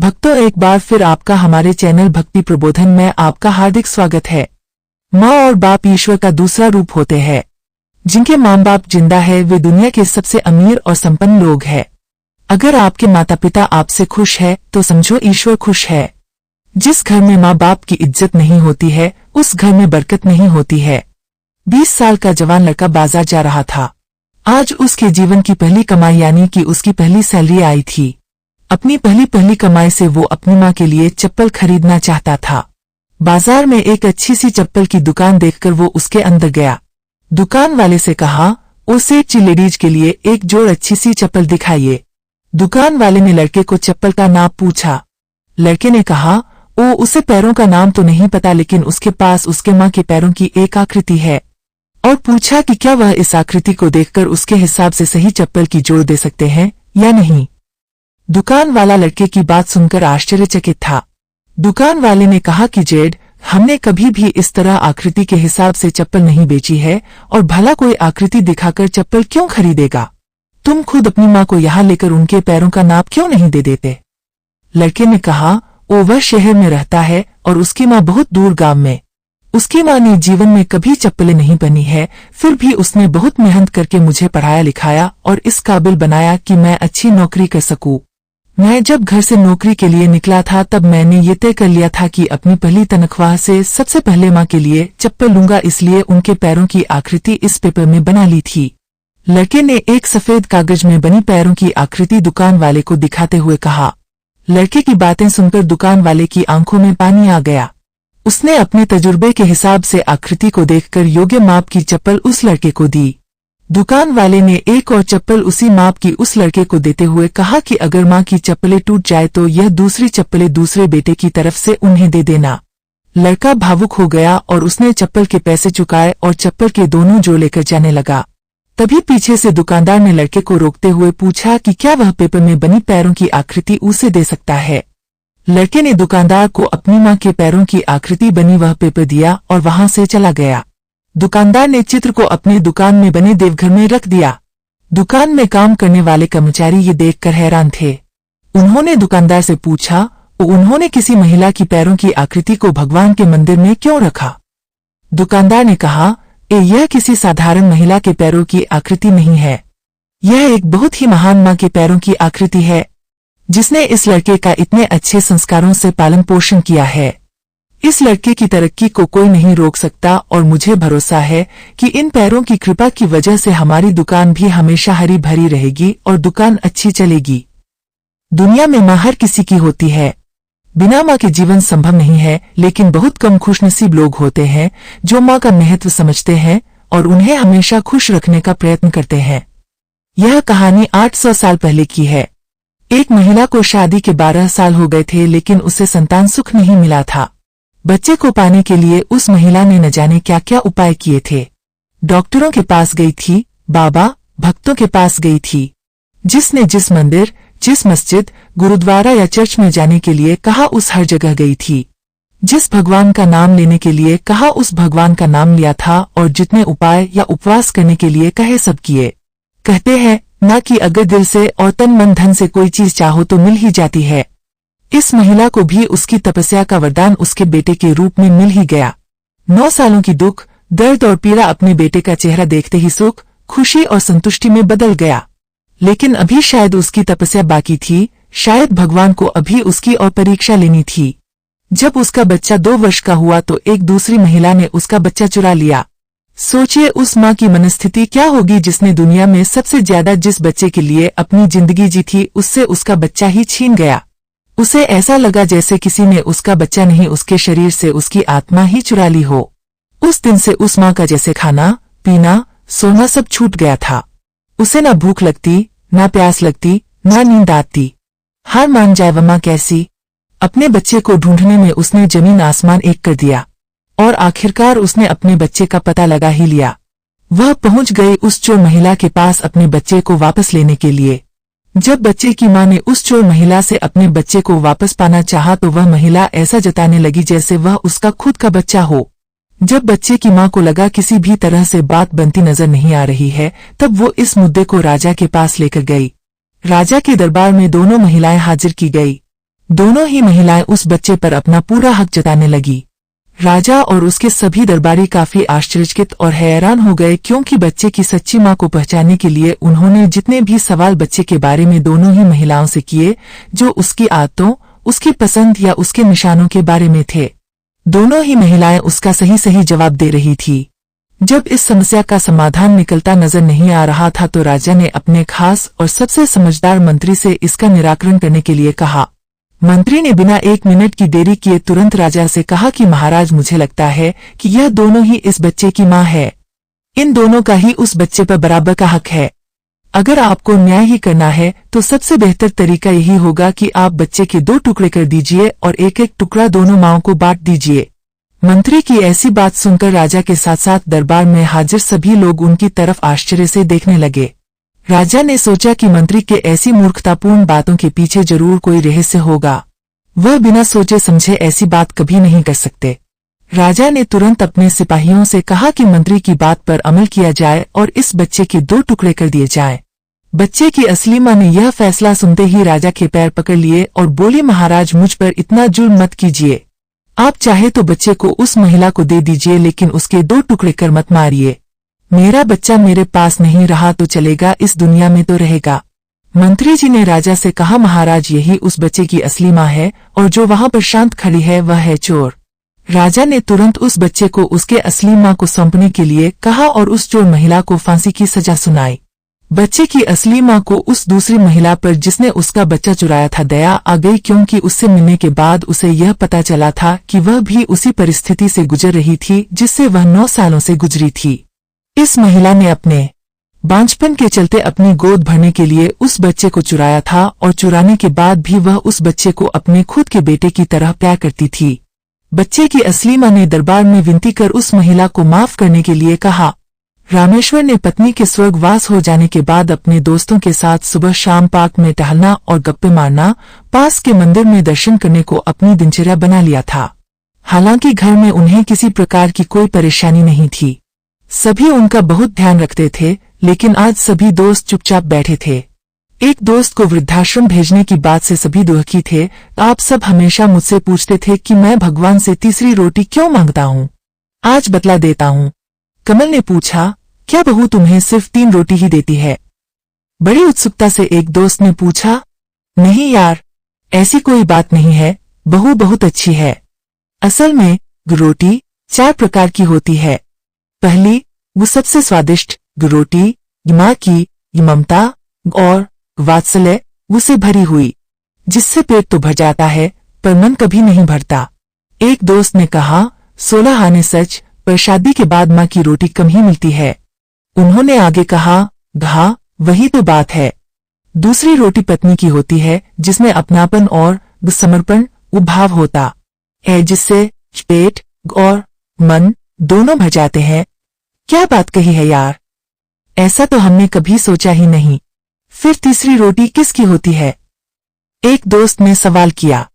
भक्तों, एक बार फिर आपका हमारे चैनल भक्ति प्रबोधन में आपका हार्दिक स्वागत है। माँ और बाप ईश्वर का दूसरा रूप होते हैं। जिनके माँ बाप जिंदा है वे दुनिया के सबसे अमीर और संपन्न लोग हैं। अगर आपके माता पिता आपसे खुश है तो समझो ईश्वर खुश है। जिस घर में माँ बाप की इज्जत नहीं होती है उस घर में बरकत नहीं होती है। 20 साल का जवान लड़का बाजार जा रहा था। आज उसके जीवन की पहली कमाई यानी कि उसकी पहली सैलरी आई थी। अपनी पहली कमाई से वो अपनी माँ के लिए चप्पल खरीदना चाहता था। बाजार में एक अच्छी सी चप्पल की दुकान देखकर वो उसके अंदर गया। दुकान वाले से कहा, ओ सेठ जी, लेडीज के लिए एक जोड़ अच्छी सी चप्पल दिखाइए। दुकान वाले ने लड़के को चप्पल का नाप पूछा। लड़के ने कहा, ओ उसे पैरों का नाम तो नहीं पता, लेकिन उसके पास उसके माँ के पैरों की एक आकृति है। और पूछा कि क्या वह इस आकृति को देखकर उसके हिसाब से सही चप्पल की जोड़ दे सकते हैं या नहीं। दुकान वाला लड़के की बात सुनकर आश्चर्यचकित था। दुकान वाले ने कहा कि जेड, हमने कभी भी इस तरह आकृति के हिसाब से चप्पल नहीं बेची है, और भला कोई आकृति दिखाकर चप्पल क्यों खरीदेगा। तुम खुद अपनी माँ को यहाँ लेकर उनके पैरों का नाप क्यों नहीं दे देते। लड़के ने कहा, ओ वह शहर में रहता है और उसकी माँ बहुत दूर गांव में। उसकी माँ ने जीवन में कभी चप्पलें नहीं पहनी है, फिर भी उसने बहुत मेहनत करके मुझे पढ़ाया लिखाया और इस काबिल बनाया कि मैं अच्छी नौकरी कर सकूं। मैं जब घर से नौकरी के लिए निकला था तब मैंने ये तय कर लिया था कि अपनी पहली तनख्वाह से सबसे पहले माँ के लिए चप्पल लूंगा, इसलिए उनके पैरों की आकृति इस पेपर में बना ली थी। लड़के ने एक सफेद कागज में बनी पैरों की आकृति दुकान वाले को दिखाते हुए कहा। लड़के की बातें सुनकर दुकान वाले की आंखों में पानी आ गया। उसने अपने तजुर्बे के हिसाब से आकृति को देखकर योग्य माप की चप्पल उस लड़के को दी। दुकान वाले ने एक और चप्पल उसी माप की उस लड़के को देते हुए कहा कि अगर माँ की चप्पलें टूट जाए तो यह दूसरी चप्पलें दूसरे बेटे की तरफ से उन्हें दे देना। लड़का भावुक हो गया और उसने चप्पल के पैसे चुकाए और चप्पल के दोनों जोड़ लेकर जाने लगा। तभी पीछे से दुकानदार ने लड़के को रोकते हुए पूछा कि क्या वह पेपर में बनी पैरों की आकृति उसे दे सकता है। लड़के ने दुकानदार को अपनी माँ के पैरों की आकृति बनी वह पेपर दिया और वहां से चला गया। दुकानदार ने चित्र को अपनी दुकान में बने देवघर में रख दिया। दुकान में काम करने वाले कर्मचारी ये देखकर हैरान थे। उन्होंने दुकानदार से पूछा, उन्होंने किसी महिला की पैरों की आकृति को भगवान के मंदिर में क्यों रखा। दुकानदार ने कहा, यह किसी साधारण महिला के पैरों की आकृति नहीं है, यह एक बहुत ही महान माँ के पैरों की आकृति है, जिसने इस लड़के का इतने अच्छे संस्कारों से पालन पोषण किया है। इस लड़के की तरक्की को कोई नहीं रोक सकता और मुझे भरोसा है कि इन पैरों की कृपा की वजह से हमारी दुकान भी हमेशा हरी भरी रहेगी और दुकान अच्छी चलेगी। दुनिया में माँ हर किसी की होती है। बिना माँ के जीवन संभव नहीं है, लेकिन बहुत कम खुशनसीब लोग होते हैं जो माँ का महत्व समझते हैं और उन्हें हमेशा खुश रखने का प्रयत्न करते हैं। यह कहानी 800 साल पहले की है। एक महिला को शादी के 12 साल हो गए थे, लेकिन उसे संतान सुख नहीं मिला था। बच्चे को पाने के लिए उस महिला ने न जाने क्या क्या उपाय किए थे। डॉक्टरों के पास गई थी, बाबा, भक्तों के पास गई थी। जिसने जिस मंदिर, जिस मस्जिद, गुरुद्वारा या चर्च में जाने के लिए कहा उस हर जगह गई थी। जिस भगवान का नाम लेने के लिए कहा उस भगवान का नाम लिया था, और जितने उपाय या उपवास करने के लिए कहे सब किए। कहते हैं ना कि अगर दिल से और तन मन धन से कोई चीज चाहो तो मिल ही जाती है। इस महिला को भी उसकी तपस्या का वरदान उसके बेटे के रूप में मिल ही गया। 9 सालों की दुख, दर्द और पीड़ा अपने बेटे का चेहरा देखते ही सुख, खुशी और संतुष्टि में बदल गया। लेकिन अभी शायद उसकी तपस्या बाकी थी, शायद भगवान को अभी उसकी और परीक्षा लेनी थी। जब उसका बच्चा 2 वर्ष का हुआ तो एक दूसरी महिला ने उसका बच्चा चुरा लिया। सोचिए उस माँ की मनस्थिति क्या होगी जिसने दुनिया में सबसे ज्यादा जिस बच्चे के लिए अपनी जिंदगी जी थी उससे उसका बच्चा ही छीन गया। उसे ऐसा लगा जैसे किसी ने उसका बच्चा नहीं, उसके शरीर से उसकी आत्मा ही चुरा ली हो। उस दिन से उस माँ का जैसे खाना, पीना, सोना सब छूट गया था। उसे ना भूख लगती, ना प्यास लगती, ना नींद आती। हार मान जाए वह माँ कैसी। अपने बच्चे को ढूंढने में उसने जमीन आसमान एक कर दिया, और आखिरकार उसने अपने बच्चे का पता लगा ही लिया। वह पहुंच गई उस चोर महिला के पास अपने बच्चे को वापस लेने के लिए। जब बच्चे की मां ने उस चोर महिला से अपने बच्चे को वापस पाना चाहा तो वह महिला ऐसा जताने लगी जैसे वह उसका खुद का बच्चा हो। जब बच्चे की मां को लगा किसी भी तरह से बात बनती नजर नहीं आ रही है, तब वो इस मुद्दे को राजा के पास लेकर गई। राजा के दरबार में दोनों महिलाएं हाजिर की गई। दोनों ही महिलाएं उस बच्चे पर अपना पूरा हक जताने लगी। राजा और उसके सभी दरबारी काफी आश्चर्यचकित और हैरान हो गए, क्योंकि बच्चे की सच्ची मां को पहचानने के लिए उन्होंने जितने भी सवाल बच्चे के बारे में दोनों ही महिलाओं से किए, जो उसकी आदतों, उसकी पसंद या उसके निशानों के बारे में थे, दोनों ही महिलाएं उसका सही सही जवाब दे रही थी। जब इस समस्या का समाधान निकलता नजर नहीं आ रहा था तो राजा ने अपने खास और सबसे समझदार मंत्री से इसका निराकरण करने के लिए कहा। मंत्री ने बिना 1 मिनट की देरी किए तुरंत राजा से कहा कि महाराज, मुझे लगता है कि यह दोनों ही इस बच्चे की मां है। इन दोनों का ही उस बच्चे पर बराबर का हक है। अगर आपको न्याय ही करना है तो सबसे बेहतर तरीका यही होगा कि आप बच्चे के 2 टुकड़े कर दीजिए और एक एक टुकड़ा दोनों माओं को बांट दीजिए। मंत्री की ऐसी बात सुनकर राजा के साथ साथ दरबार में हाजिर सभी लोग उनकी तरफ आश्चर्य से देखने लगे। राजा ने सोचा कि मंत्री के ऐसी मूर्खतापूर्ण बातों के पीछे जरूर कोई रहस्य होगा। वह बिना सोचे समझे ऐसी बात कभी नहीं कर सकते। राजा ने तुरंत अपने सिपाहियों से कहा कि मंत्री की बात पर अमल किया जाए और इस बच्चे के 2 टुकड़े कर दिए जाएं। बच्चे की असली मां ने यह फैसला सुनते ही राजा के पैर पकड़ लिए और बोली, महाराज, मुझ पर इतना जुल्म मत कीजिए। आप चाहे तो बच्चे को उस महिला को दे दीजिए, लेकिन उसके 2 टुकड़े कर मत मारिए। मेरा बच्चा मेरे पास नहीं रहा तो चलेगा, इस दुनिया में तो रहेगा। मंत्री जी ने राजा से कहा, महाराज, यही उस बच्चे की असली मां है और जो वहां पर शांत खड़ी है वह है चोर। राजा ने तुरंत उस बच्चे को उसके असली मां को सौंपने के लिए कहा और उस चोर महिला को फांसी की सजा सुनाई। बच्चे की असली मां को उस दूसरी महिला पर जिसने उसका बच्चा चुराया था दया आ गई, क्योंकि उससे मिलने के बाद उसे यह पता चला था कि वह भी उसी परिस्थिति से गुजर रही थी जिससे वह 9 सालों से गुजरी थी। इस महिला ने अपने बांझपन के चलते अपनी गोद भरने के लिए उस बच्चे को चुराया था और चुराने के बाद भी वह उस बच्चे को अपने खुद के बेटे की तरह प्यार करती थी। बच्चे की असली मां ने दरबार में विनती कर उस महिला को माफ करने के लिए कहा। रामेश्वर ने पत्नी के स्वर्गवास हो जाने के बाद अपने दोस्तों के साथ सुबह शाम पार्क में टहलना और गप्पे मारना, पास के मंदिर में दर्शन करने को अपनी दिनचर्या बना लिया था। हालांकि घर में उन्हें किसी प्रकार की कोई परेशानी नहीं थी। सभी उनका बहुत ध्यान रखते थे, लेकिन आज सभी दोस्त चुपचाप बैठे थे। एक दोस्त को वृद्धाश्रम भेजने की बात से सभी दुखी थे। आप सब हमेशा मुझसे पूछते थे कि मैं भगवान से तीसरी रोटी क्यों मांगता हूँ। आज बतला देता हूँ। कमल ने पूछा, क्या बहू तुम्हें सिर्फ 3 रोटी ही देती है? बड़ी उत्सुकता से एक दोस्त ने पूछा। नहीं यार, ऐसी कोई बात नहीं है, बहू बहुत अच्छी है। असल में रोटी 4 प्रकार की होती है। पहली, वो सबसे स्वादिष्ट रोटी, माँ की ममता और वात्सल्य, उसे भरी हुई, जिससे पेट तो भर जाता है पर मन कभी नहीं भरता। एक दोस्त ने कहा, 16 आने सच, पर शादी के बाद माँ की रोटी कम ही मिलती है। उन्होंने आगे कहा, हाँ वही तो बात है। दूसरी रोटी पत्नी की होती है, जिसमें अपनापन और समर्पण भाव होता है, जिससे पेट और मन दोनों भर जाते हैं। क्या बात कही है यार, ऐसा तो हमने कभी सोचा ही नहीं। फिर तीसरी रोटी किसकी होती है? एक दोस्त ने सवाल किया।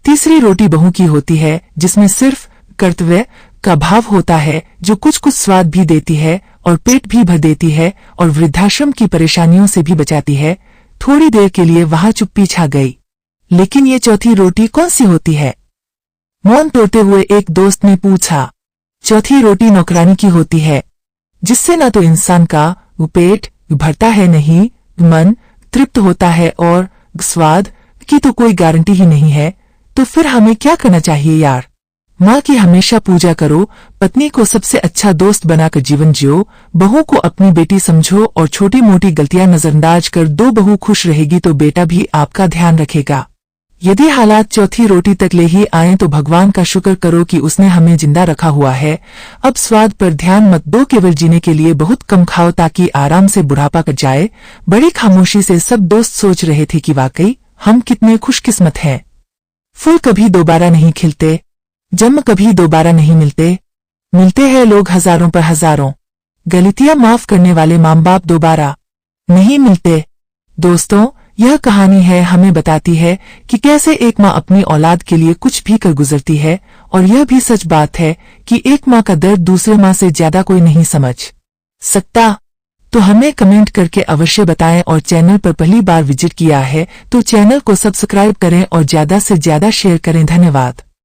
तीसरी रोटी बहू की होती है, जिसमें सिर्फ कर्तव्य का भाव होता है, जो कुछ कुछ स्वाद भी देती है और पेट भी भर देती है और वृद्धाश्रम की परेशानियों से भी बचाती है। थोड़ी देर के लिए वहां चुप्पी छा गई। लेकिन ये चौथी रोटी कौन सी होती है? मौन तोड़ते हुए एक दोस्त ने पूछा। चौथी रोटी नौकरानी की होती है, जिससे न तो इंसान का पेट भरता है, नहीं मन तृप्त होता है और स्वाद की तो कोई गारंटी ही नहीं है। तो फिर हमें क्या करना चाहिए यार? माँ की हमेशा पूजा करो, पत्नी को सबसे अच्छा दोस्त बनाकर जीवन जियो, बहू को अपनी बेटी समझो और छोटी मोटी गलतियां नजरअंदाज कर दो। बहू खुश रहेगी तो बेटा भी आपका ध्यान रखेगा। यदि हालात चौथी रोटी तक ले ही आए तो भगवान का शुक्र करो कि उसने हमें जिंदा रखा हुआ है। अब स्वाद पर ध्यान मत दो, केवल जीने के लिए बहुत कम खाओ ताकि आराम से बुढ़ापा कट जाए। बड़ी खामोशी से सब दोस्त सोच रहे थे कि वाकई हम कितने खुशकिस्मत हैं। फूल कभी दोबारा नहीं खिलते, जन्म कभी दोबारा नहीं मिलते, मिलते हैं लोग हजारों पर हजारों। गलतियां माफ करने वाले माँ बाप दोबारा नहीं मिलते। दोस्तों, यह कहानी है हमें बताती है कि कैसे एक माँ अपनी औलाद के लिए कुछ भी कर गुजरती है, और यह भी सच बात है कि एक माँ का दर्द दूसरे माँ से ज्यादा कोई नहीं समझ सकता। तो हमें कमेंट करके अवश्य बताएं और चैनल पर पहली बार विजिट किया है तो चैनल को सब्सक्राइब करें और ज्यादा से ज्यादा शेयर करें। धन्यवाद।